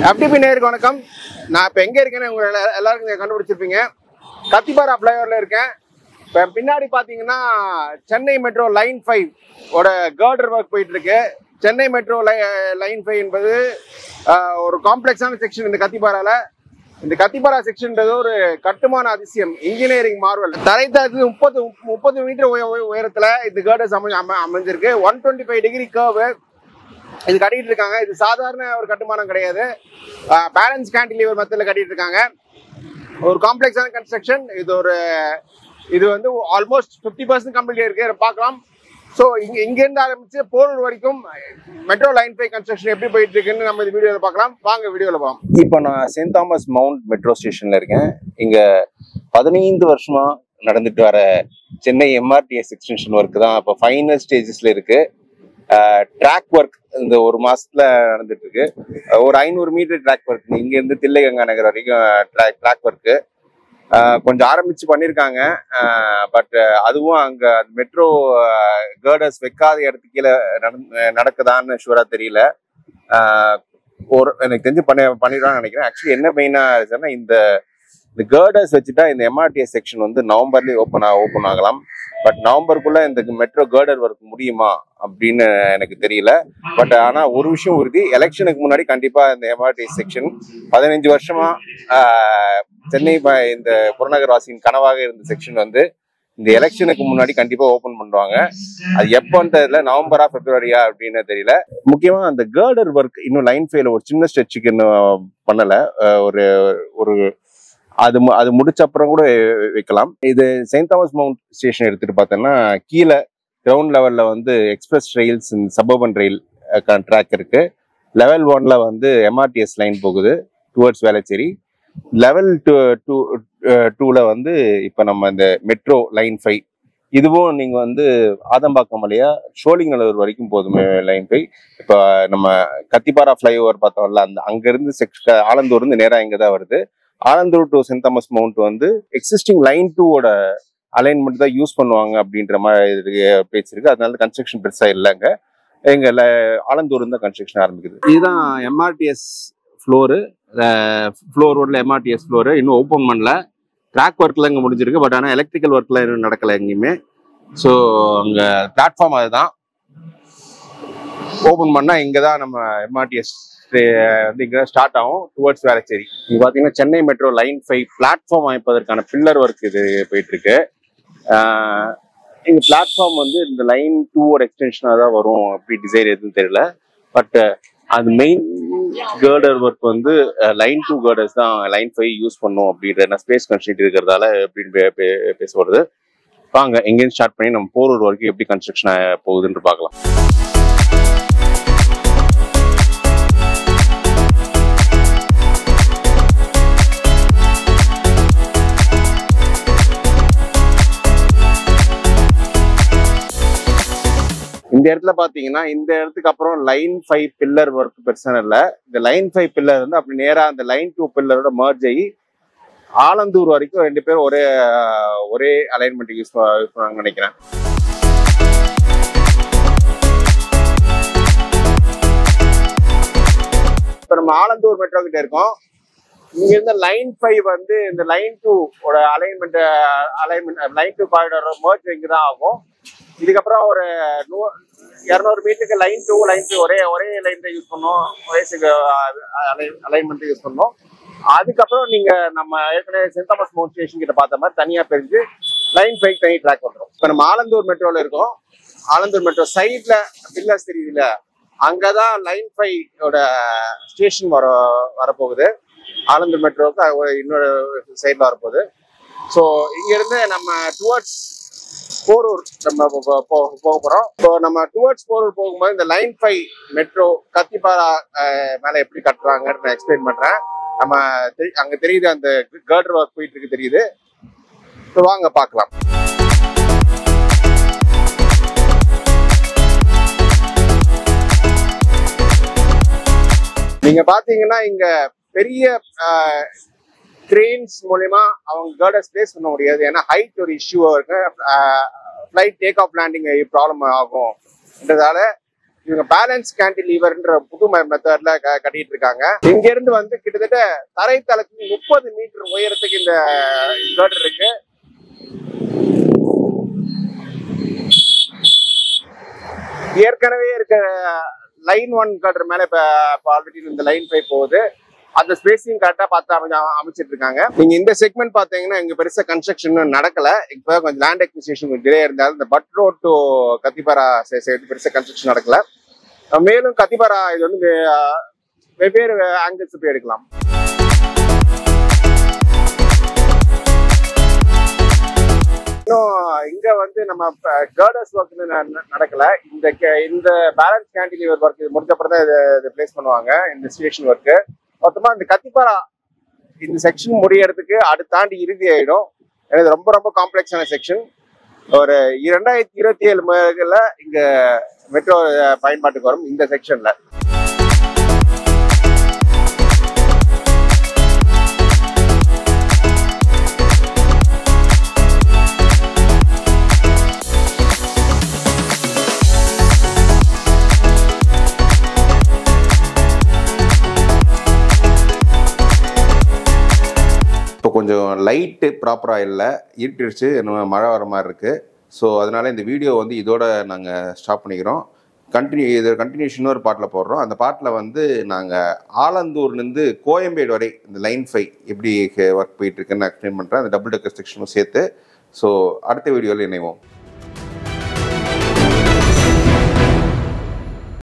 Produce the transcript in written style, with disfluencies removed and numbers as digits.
FTP நேயருக்கு வணக்கம். நான் இப்போ எங்கே இருக்கேன்னு எல்லாருக்கும் நீங்கள் கண்டுபிடிச்சிருப்பீங்க. கத்திபாரா ஃப்ளைஓவரில் இருக்கேன். இப்போ பின்னாடி பார்த்தீங்கன்னா சென்னை மெட்ரோ லைன் 5 ஓட கேர்டர் ஒர்க் போயிட்டுருக்கு. சென்னை மெட்ரோ லைன் 5 என்பது ஒரு காம்ப்ளெக்ஸான செக்ஷன் இந்த கத்திபாராவில். இந்த கத்திபாரா செக்ஷன்ன்றது ஒரு கட்டுமான அதிசயம், இன்ஜினியரிங் மார்வல். தரைத்தளத்துக்கு 30 மீட்டர் உயரத்தில் இந்த கேர்டர்ஸ் அமைஞ்சிருக்கு. 125 டிகிரி கர்வு இது கட்டிட்டு இருக்காங்க. இது சாதாரண ஒரு கட்டுமானம் கிடையாது, பேலன்ஸ் கேண்டிலீவர் மெத்தடில் கட்டிட்டு இருக்காங்க. ஒரு காம்ப்ளெக்ஸான கன்ஸ்ட்ரக்ஷன். இது வந்து ஆல்மோஸ்ட் 50% கம்ப்ளீட் இருக்கு, பார்க்கலாம். ஸோ இங்கேருந்து ஆரம்பிச்சு போரூர் வரைக்கும் மெட்ரோ லைன் 5 கன்ஸ்ட்ரக்ஷன் எப்படி போயிட்டு இருக்குன்னு நம்ம இந்த வீடியோவில் பார்க்கலாம். வாங்க வீடியோவில் பார்க்கலாம். இப்போ நான் செயின்ட் தாமஸ் மவுண்ட் மெட்ரோ ஸ்டேஷன்ல இருக்கேன். இங்க 15 வருஷமா நடந்துட்டு வர சென்னை MRTS எக்ஸ்டென்ஷன் ஒர்க் தான் இப்போ ஃபைனல் ஸ்டேஜஸ்ல இருக்கு. ட்ராக் ஒர்க் இந்த ஒரு மாசத்துல நடந்துட்டு இருக்கு. ஒரு 500 மீட்டர் ட்ராக் ஒர்க், இங்க இருந்து தில்லை கங்கா நகர் வரைக்கும் ட்ராக் ஒர்க்கு கொஞ்சம் ஆரம்பிச்சு பண்ணியிருக்காங்க. பட் அதுவும் அங்க மெட்ரோ கேர்டர்ஸ் வைக்காத இடத்துக்கு கீழே நடக்குதான்னு ஷூரா தெரியல. எனக்கு தெரிஞ்சு பண்ணிடுவான்னு நினைக்கிறேன். ஆக்சுவலி என்ன மெயினா இருக்குன்னா, இந்த கேர்டர்ஸ் வச்சுட்டா இந்த MRTS செக்ஷன் வந்து நவம்பர்லேயே ஓப்பன் ஆகலாம். பட் நவம்பருக்குள்ள இந்த மெட்ரோ கேர்டர் ஒர்க் முடியுமா அப்படின்னு எனக்கு தெரியல. பட் ஆனா ஒரு விஷயம் உறுதி, எலெக்ஷனுக்கு முன்னாடி கண்டிப்பா இந்த MRTS செக்ஷன் 15 வருஷமா சென்னை இந்த புறநகர் வாசியின் கனவாக இருந்த செக்ஷன் வந்து இந்த எலெக்ஷனுக்கு முன்னாடி கண்டிப்பா ஓபன் பண்ணுவாங்க. அது எப்போன்றதுல நவம்பரா பிப்ரவரியா அப்படின்னு தெரியல. முக்கியமா அந்த கேர்டர் ஒர்க் இன்னும் லைன் 5ல ஒரு சின்ன ஸ்ட்ரெச்சுக்கு இன்னும் பண்ணல. ஒரு அது முடிச்ச அப்புறம் கூட வைக்கலாம். இது செயின்ட் தாமஸ் மவுண்ட் ஸ்டேஷன் எடுத்துட்டு பார்த்தோம்னா, கீழே கிரவுண்ட் லெவல்ல வந்து எக்ஸ்பிரஸ் ரயில்ஸ் சபர்பன் ரயில் ட்ராக் இருக்கு. லெவல் 1ல வந்து MRTS லைன் போகுது டுவர்ட்ஸ் வேளச்சேரி. லெவல் 2ல வந்து இப்போ நம்ம இந்த மெட்ரோ லைன் 5 இதுவும் நீங்க வந்து ஆதம்பாக்கம் வழியா ஷோலிங்கநல்லூர் வரைக்கும் போதுமே லைன் 5. இப்போ நம்ம கத்திபாரா ஃப்ளைஓவர் பார்த்தோம்ல, அங்கிருந்து ஆலந்தூர் இருந்து நேராக இங்கே தான் வருது. Alandur to Saint Thomas mount வந்து எக்ஸிஸ்டிங் லைன் 2ஓட அலைன்மெண்ட் தான் யூஸ் பண்ணுவாங்க அப்படின்ற மாதிரி பேச்சு இருக்கு. அதனால கன்ஸ்ட்ரக்ஷன் பெருசா இல்லைங்க. எங்க ஆலந்தூர் இருந்தா கன்ஸ்ட்ரக்ஷன் ஆரம்பிக்குது. இதுதான் MRTS ஃப்ளோர் ரோட்ல MRTS ஃப்ளோரு இன்னும் ஓப்பன் பண்ணல. ட்ராக் ஒர்க்ல இங்கே முடிஞ்சிருக்கு. பட் ஆனால் எலக்ட்ரிக்கல் ஒர்க்ல இன்னும் நடக்கலை எங்கேயுமே. ஸோ அங்கே பிளாட்ஃபார்ம் அதுதான் ஓப்பன் பண்ணா இங்கே தான் நம்ம MRTS வந்து இங்கே ஸ்டார்ட் ஆகும் டுவர்ட்ஸ் வேளச்சேரி. இங்கே பார்த்தீங்கன்னா சென்னை மெட்ரோ லைன் 5 பிளாட்ஃபார்ம் அமைப்பதற்கான பில்லர் ஒர்க் இது போயிட்டு இருக்கு. இங்கே பிளாட்ஃபார்ம் வந்து இந்த லைன் 2ஓட எக்ஸ்டென்ஷனாக தான் வரும், அப்படி டிசைன் எதுவும் தெரியல. பட் அது மெயின் கேர்டர் ஒர்க் வந்து லைன் 2 கேர்டர்ஸ் தான் லைன் 5 யூஸ் பண்ணும் அப்படின்ற ஸ்பேஸ் கன்ஸ்ட்ரெயின்ட் இருக்கிறதால அப்படின்னு பேசப்படுது. வாங்க எங்கேயும் ஸ்டார்ட் பண்ணி நம்ம போரூர் வரைக்கும் எப்படி கன்ஸ்ட்ரக்ஷன் போகுதுன்னு பார்க்கலாம். இந்த இடத்துல பாத்தீங்கன்னா, இந்த இடத்துக்கு அப்புறம் லைன் 5 பில்லர் ஒர்க் பெருசான இல்லை. இந்த லைன் 5 பில்லர் வந்து அப்படி நேரா அந்த லைன் 2 பில்லரோட மர்ஜ் ஆகி ஆலந்தூர் வரைக்கும் 2 பேரும் ஒரே அலைன்மெண்ட் யூஸ் பண்ணாங்கன்னு நினைக்கிறேன். இப்போ நம்ம ஆலந்தூர் மெட்ரோ கிட்ட இருக்கோம். இங்க இருந்த லைன் 5 வந்து இந்த லைன் 2ஓட அலைன்மெண்ட் லைன் 2 காரிடார் மர்ஜ் இங்கதான் ஆகும். இதுக்கப்புறம் ஒரு 200 மீட்டருக்கு லைன் 2 லைன் 3 ஒரே லைன் தான் யூஸ் பண்ணோம், ஒரே அலைன்மெண்ட் யூஸ் பண்ணோம். அதுக்கப்புறம் நீங்க நம்ம ஏற்கனவே செயின்ட் தாமஸ் மவுண்ட் ஸ்டேஷன் கிட்ட பார்த்த மாதிரி தனியா பிரிஞ்சு லைன் 5 தனி ட்ராக் வந்துடும். இப்போ நம்ம ஆலந்தூர் மெட்ரோல இருக்கோம். ஆலந்தூர் மெட்ரோ சைட்ல பில்லர்ஸ் தெரியுதுல, அங்கதான் லைன் 5ஓட ஸ்டேஷன் வரப்போகுது. ஆலந்தூர் மெட்ரோவுக்கு இன்னொரு சைட்ல வரப்போகுது. ஸோ இங்க இருந்து நம்ம டுவர்ட்ஸ் போரூர் நம்ம போக போறோம். ஸோ நம்ம டுவர்ட்ஸ் போரூர் போகும்போது இந்த லைன் 5 மெட்ரோ கத்திபாரா மேல எப்படி கட்டுறாங்கன்னு நான் எக்ஸ்பிளைன் பண்றேன். நம்ம அங்க தெரியுது அந்த கேர்டர் ஒர்க் போயிட்டு இருக்கு தெரியுது. ஸோ வாங்க பார்க்கலாம். நீங்க பாத்தீங்கன்னா இங்க பெரிய கிரெயின்ஸ் மூலமா அவங்க கேர்டர்ஸ் பிளேஸ் பண்ண முடியாது. ஏன்னா ஹைட் ஒரு இஷ்யூவா இருக்கு. Flight take off landing problem ஆகும்ன்றதால இவங்க பேலன்ஸ் கேண்டிலீவர்ன்ற புது மெத்தட்ல கட்டிட்டு இருக்காங்க. இங்க இருந்து வந்து கிட்டத்தட்ட தரைத்தளத்துக்கு 30 மீட்டர் உயரத்துக்கு இந்த கேர்டர் இருக்கு. ஏற்கனவே இருக்க லைன் 1 கேர்டர் மேல இப்ப ஆல்ரெடி இந்த லைன் 5 போகுது. அந்த ஸ்பேசிங் கரெக்டா பார்த்து அமைச்சிட்டு இருக்காங்க. நீங்க இந்த செக்மெண்ட் பாத்தீங்கன்னா இங்க பெருசா கன்ஸ்ட்ரக்ஷன் நடக்கல. இப்ப கொஞ்சம் லேண்ட் அக்விசிஷன் கொஞ்சம் டிலே இருந்தாலும் இந்த but road to Kathipara side பெருசா கன்ஸ்ட்ரக்ஷன் நடக்கல. மேலும் கத்திபாரா இது வந்து வெவ்வேறு ஆங்கிள்ஸ் போய் எடுக்கலாம். இன்னும் இங்க வந்து நம்ம கேர்டர்ஸ் ஒர்க் நடக்கல. இந்த பேலன்ஸ் கேண்டிலீவர் ஒர்க் முடிஞ்ச அப்புறம் தான் இதை பிளேஸ் பண்ணுவாங்க. இந்த ஸ்டேஷன் ஒர்க்கு மொத்தமா இந்த கத்திபாரா இந்த செக்ஷன் முடியறதுக்கு தாண்டி இறுதி ஆயிடும். இது ரொம்ப ரொம்ப காம்ப்ளெக்ஸான செக்ஷன். ஒரு 2027 இங்க மெட்ரோ பயன்பாட்டுக்கு வரும் இந்த செக்ஷன்ல. கொஞ்சம் லைட்டு ப்ராப்பராக இல்லை, இருட்டிடுச்சு, நம்ம மழை வர மாதிரி இருக்குது. ஸோ அதனால் இந்த வீடியோ வந்து இதோட நாங்கள் ஸ்டாப் பண்ணிக்கிறோம். இது கண்டினியூஷன் ஒரு பாட்டில் போடுறோம். அந்த பாட்டில் வந்து நாங்கள் ஆலந்தூர்லேருந்து கோயம்பேடு வரை இந்த லைன் 5 எப்படி ஒர்க் போயிட்டுருக்குன்னு நான் எக்ஸ்பிளைன் பண்ணுறேன். அந்த டபுள் டெக்கர் செக்ஷனும் சேர்த்து. ஸோ அடுத்த வீடியோவில் இணைவோம்.